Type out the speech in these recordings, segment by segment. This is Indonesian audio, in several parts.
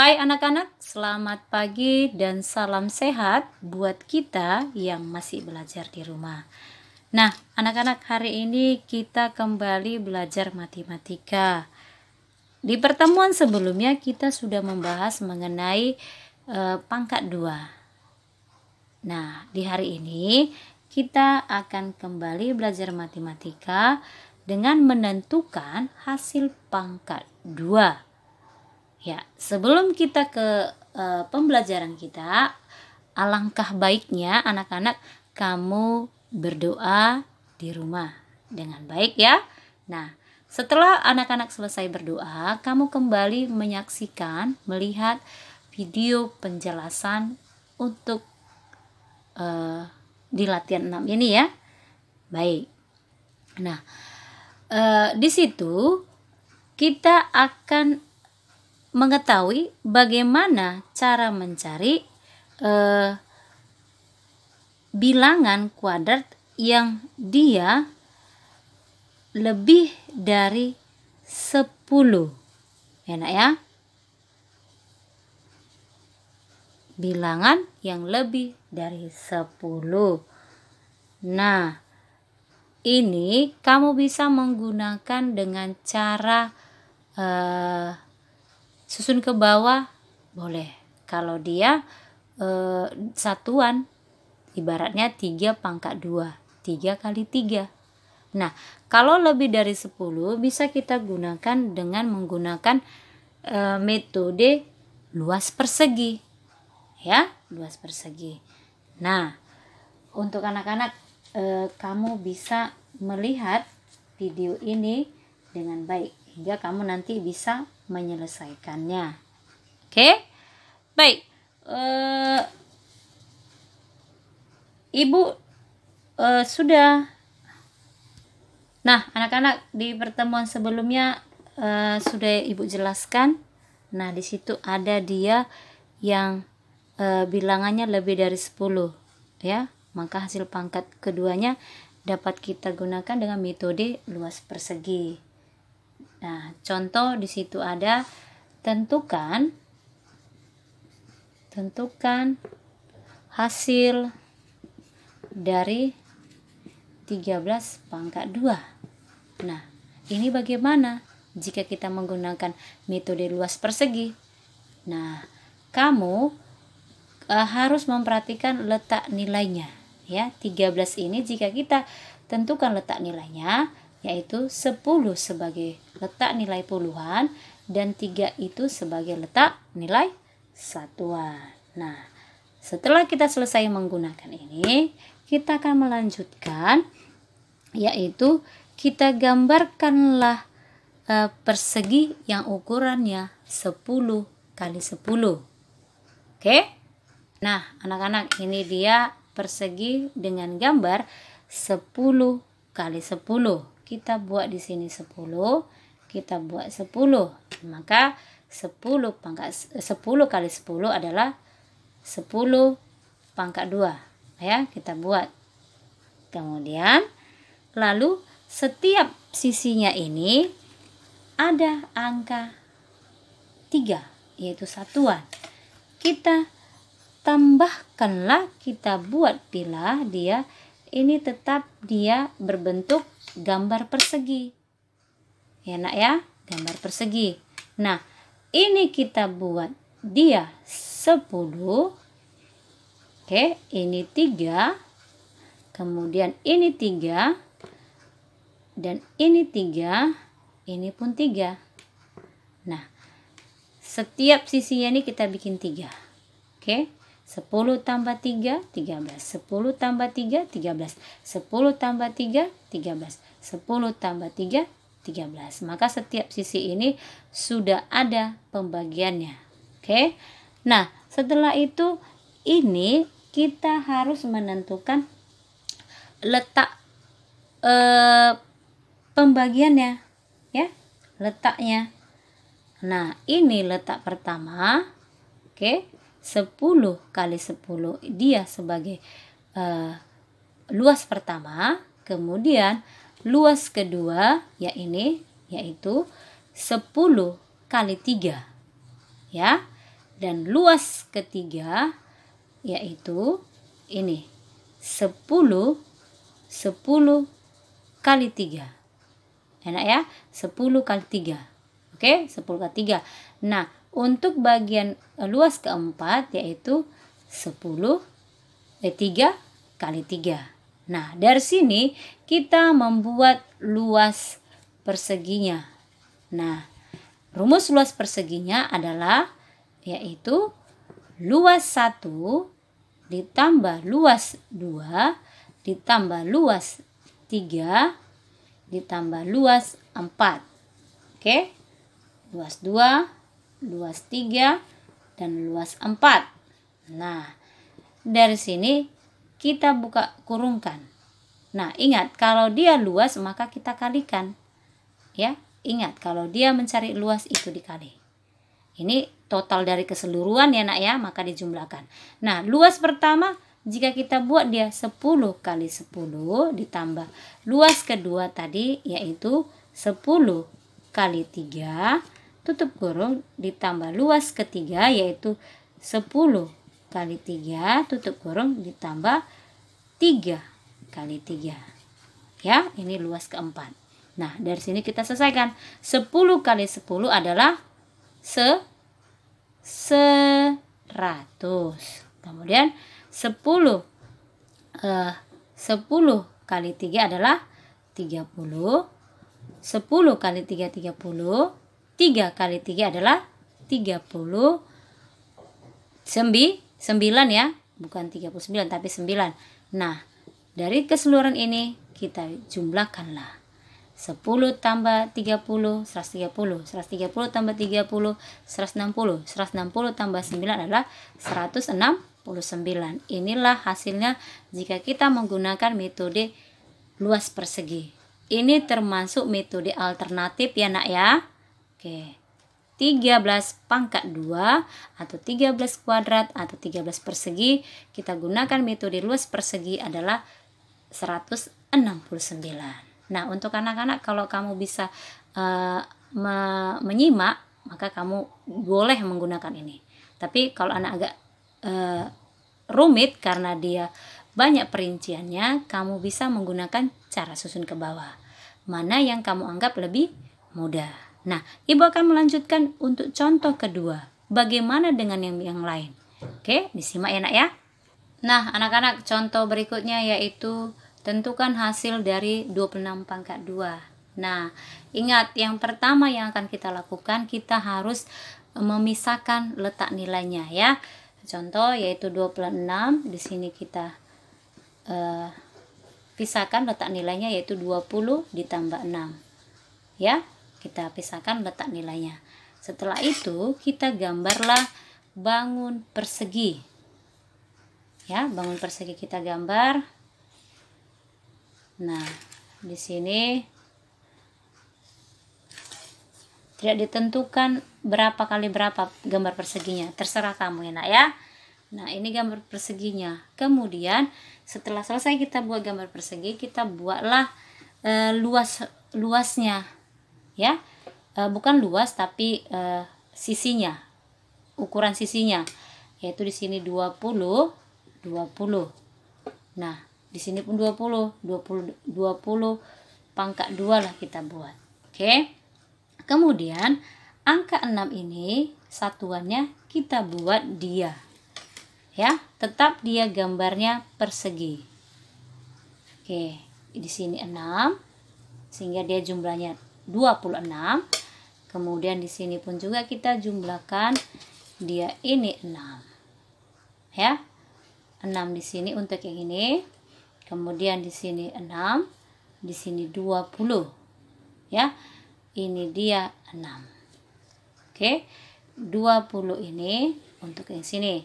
Hai anak-anak, selamat pagi dan salam sehat buat kita yang masih belajar di rumah. Nah, anak-anak, hari ini kita kembali belajar matematika. Di pertemuan sebelumnya kita sudah membahas mengenai pangkat 2. Nah, di hari ini kita akan kembali belajar matematika dengan menentukan hasil pangkat 2. Ya, sebelum kita ke pembelajaran kita, alangkah baiknya anak-anak kamu berdoa di rumah dengan baik ya. Nah, setelah anak-anak selesai berdoa, kamu kembali melihat video penjelasan untuk di latihan 6 ini ya. Baik. Nah, di situ kita akan mengetahui bagaimana cara mencari bilangan kuadrat yang dia lebih dari 10. Enak ya? Bilangan yang lebih dari 10. Nah, ini kamu bisa menggunakan dengan cara susun ke bawah boleh. Kalau dia satuan, ibaratnya 3 pangkat 2, 3 kali 3. Nah, kalau lebih dari 10 bisa kita gunakan dengan menggunakan metode luas persegi. Ya, luas persegi. Nah, untuk anak-anak kamu bisa melihat video ini dengan baik hingga kamu nanti bisa menyelesaikannya. Oke? Baik. Ibu sudah. Nah, anak-anak, di pertemuan sebelumnya sudah Ibu jelaskan. Nah, di situ ada dia yang bilangannya lebih dari 10 ya. Maka hasil pangkat keduanya dapat kita gunakan dengan metode luas persegi. Nah, contoh di situ ada tentukan hasil dari 13 pangkat 2. Nah, ini bagaimana jika kita menggunakan metode luas persegi? Nah, kamu harus memperhatikan letak nilainya ya. 13 ini jika kita tentukan letak nilainya, yaitu 10 sebagai letak nilai puluhan dan 3 itu sebagai letak nilai satuan. Nah, setelah kita selesai menggunakan ini, kita akan melanjutkan, yaitu kita gambarkanlah persegi yang ukurannya 10 kali 10. Oke? Nah, anak-anak, ini dia persegi dengan gambar 10 kali 10. Kita buat di sini 10, kita buat 10. Maka 10 kali 10 adalah 10 pangkat 2. Ya, kita buat. Kemudian lalu setiap sisinya ini ada angka 3, yaitu satuan. Kita tambahkanlah, kita buat bila dia ini tetap dia berbentuk gambar persegi. Ya nak ya, gambar persegi. Nah, ini kita buat dia 10. Oke, ini 3. Kemudian ini 3. Dan ini 3. Ini pun 3. Nah, setiap sisinya ini kita bikin 3. Oke. 10 tambah 3, 13. 10 tambah 3, 13. 10 tambah 3, 13. 10 tambah 3, 13. Maka setiap sisi ini sudah ada pembagiannya. Oke. Nah, setelah itu ini kita harus menentukan letak pembagiannya ya, letaknya. Nah, ini letak pertama. Oke. 10 kali 10 dia sebagai luas pertama, kemudian luas kedua yaitu 10 kali 3 ya. Dan luas ketiga yaitu ini 10 kali 3. Enak ya? 10 kali 3. Oke, 10 kali 3. Nah, untuk bagian luas keempat yaitu 3 kali 3. Nah, dari sini kita membuat luas perseginya. Nah, rumus luas perseginya adalah yaitu luas 1 ditambah luas 2 ditambah luas 3 ditambah luas 4. Oke? Luas 2, luas 3, dan luas 4. Nah, dari sini kita buka kurungkan. Nah, ingat kalau dia luas maka kita kalikan. Ya, ingat kalau dia mencari luas itu dikali. Ini total dari keseluruhan ya nak ya, maka dijumlahkan. Nah, luas pertama jika kita buat dia 10 kali 10 ditambah luas kedua tadi yaitu 10 kali 3 tutup kurung ditambah luas ketiga yaitu 10 kali 3 tutup kurung ditambah 3 kali 3. Ya, ini luas keempat. Nah, dari sini kita selesaikan. 10 kali 10 adalah 100. Kemudian 10 kali 3 adalah 30. 10 kali 3 30. 3 kali 3 adalah 39 ya, bukan 39 tapi 9. Nah, dari keseluruhan ini kita jumlahkanlah. 10 tambah 30, 130. 130 tambah 30, 160. 160 tambah 9 adalah 169. Inilah hasilnya jika kita menggunakan metode luas persegi. Ini termasuk metode alternatif ya nak ya. Oke. 13 pangkat 2 atau 13 kuadrat atau 13 persegi. Kita gunakan metode luas persegi adalah 169. Nah, untuk anak-anak kalau kamu bisa menyimak, maka kamu boleh menggunakan ini. Tapi kalau anak agak rumit karena dia banyak perinciannya, kamu bisa menggunakan cara susun ke bawah. Mana yang kamu anggap lebih mudah. Nah, Ibu akan melanjutkan untuk contoh kedua. Bagaimana dengan yang lain? Oke, disimak ya nak ya. Nah, anak-anak, contoh berikutnya yaitu tentukan hasil dari 26 pangkat 2. Nah, ingat yang pertama yang akan kita lakukan, kita harus memisahkan letak nilainya ya. Contoh yaitu 26, di sini kita pisahkan letak nilainya yaitu 20 ditambah 6. Ya, kita pisahkan letak nilainya. Setelah itu, kita gambarlah bangun persegi. Ya, bangun persegi kita gambar. Nah, di sini tidak ditentukan berapa kali berapa gambar perseginya, terserah kamu ya nak ya. Nah, ini gambar perseginya. Kemudian setelah selesai kita buat gambar persegi, kita buatlah luasnya ya. Bukan luas tapi sisinya, ukuran sisinya, yaitu di sini 20. Nah, di sini pun 20 pangkat 2 lah kita buat. Oke. Kemudian angka 6 ini satuannya kita buat dia. Ya, tetap dia gambarnya persegi. Oke, di sini 6 sehingga dia jumlahnya 26. Kemudian di sini pun juga kita jumlahkan dia ini 6. Ya. 6 di sini untuk yang ini. Kemudian di sini 6, di sini 20. Ya. Ini dia 6. Oke. 20 ini untuk yang sini.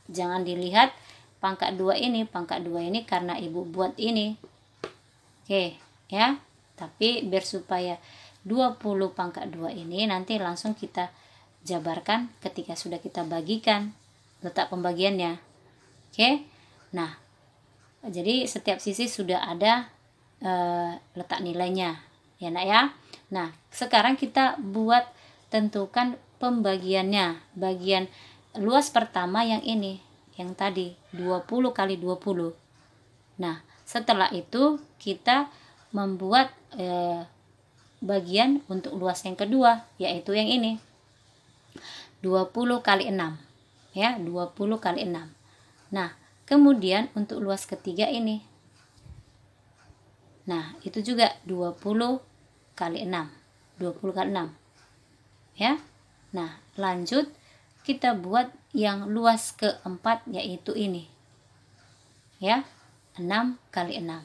Jangan dilihat pangkat 2 ini karena Ibu buat ini. Oke, ya. Tapi biar supaya 20 pangkat 2 ini nanti langsung kita jabarkan ketika sudah kita bagikan letak pembagiannya. Oke. Nah, jadi setiap sisi sudah ada letak nilainya ya nak ya. Nah, sekarang kita buat tentukan pembagiannya. Bagian luas pertama yang ini, yang tadi 20 kali 20. Nah, setelah itu kita membuat bagian untuk luas yang kedua, yaitu yang ini 20 kali 6 ya, 20 kali 6. Nah, kemudian untuk luas ketiga ini, nah itu juga 20 kali 6, 20 kali 6 ya. Nah, lanjut kita buat yang luas keempat, yaitu ini ya, 6 kali 6.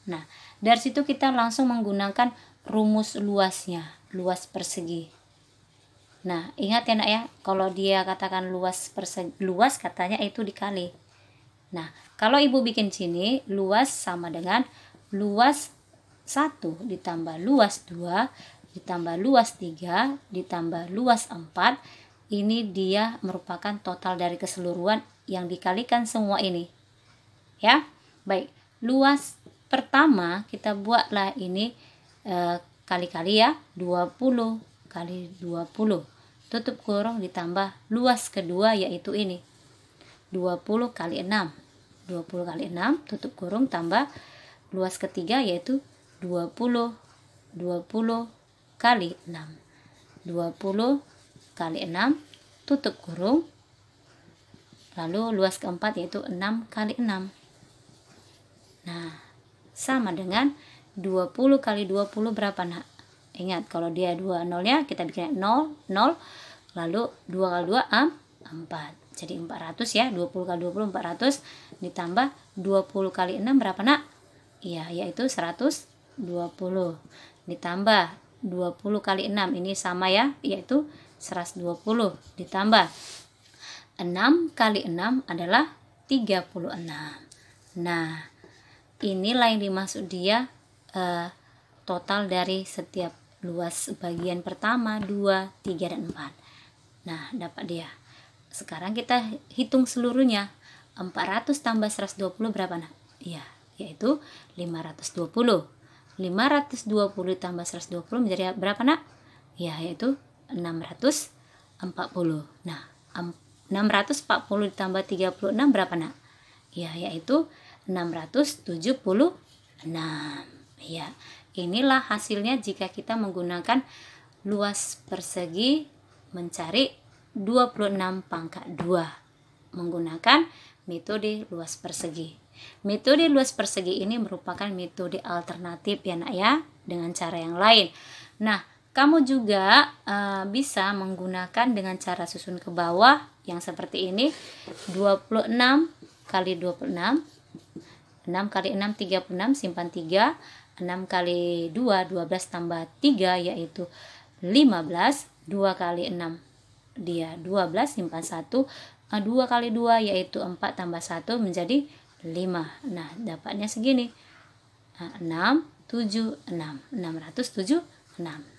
Nah, dari situ kita langsung menggunakan rumus luasnya, luas persegi. Nah, ingat ya nak ya, kalau dia katakan luas persegi, luas katanya itu dikali. Nah, kalau ibu bikin sini, luas sama dengan luas 1 ditambah luas 2 ditambah luas 3 ditambah luas 4. Ini dia merupakan total dari keseluruhan yang dikalikan semua ini ya. Baik, luas pertama kita buatlah ini kali-kali ya, 20 kali 20 tutup kurung ditambah luas kedua, yaitu ini 20 kali 6, 20 kali 6 tutup kurung tambah luas ketiga, yaitu 20 kali 6, 20 kali 6 tutup kurung, lalu luas keempat yaitu 6 kali 6. Nah, sama dengan 20 kali 20 berapa nak? Ingat, kalau dia 2 nolnya kita bikin 0, 0, lalu 2 kali 2 4. Jadi 400 ya, 20 kali 20 400 ditambah 20 kali 6 berapa nak? Iya, yaitu 120. Ditambah 20 kali 6 ini sama ya, yaitu 120 ditambah 6 kali 6 adalah 36. Nah, inilah yang dimaksud dia total dari setiap luas bagian pertama, 2, 3, dan 4. Nah, dapat dia. Sekarang kita hitung seluruhnya. 400 tambah 120 berapa nak? Iya, yaitu 520. 520 tambah 120 menjadi berapa nak? Ya, yaitu 640. Nah, 640 ditambah 36 berapa nak? Ya, yaitu 676. Ya, inilah hasilnya jika kita menggunakan luas persegi mencari 26 pangkat 2 menggunakan metode luas persegi. Metode luas persegi ini merupakan metode alternatif ya nak ya, dengan cara yang lain. Nah, kamu juga bisa menggunakan dengan cara susun ke bawah yang seperti ini. 26 kali 26, 6 kali 6 36, simpan 3, 6 kali 2 12 tambah 3 yaitu 15, 2 kali 6 dia 12, simpan 1, 2 kali 2 yaitu 4 tambah 1 menjadi 5. Nah, dapatnya segini. 6, 7, 6, 676.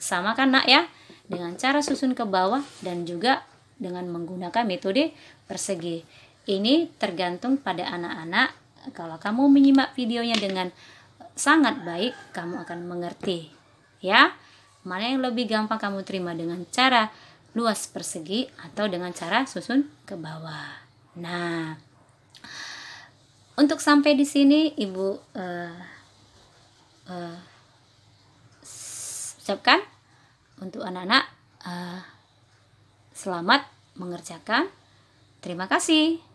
Sama kan nak ya, dengan cara susun ke bawah dan juga dengan menggunakan metode persegi. Ini tergantung pada anak-anak. Kalau kamu menyimak videonya dengan sangat baik, kamu akan mengerti ya, mana yang lebih gampang kamu terima, dengan cara luas persegi atau dengan cara susun ke bawah. Nah, untuk sampai di sini ibu ucapkan untuk anak-anak selamat mengerjakan. Terima kasih.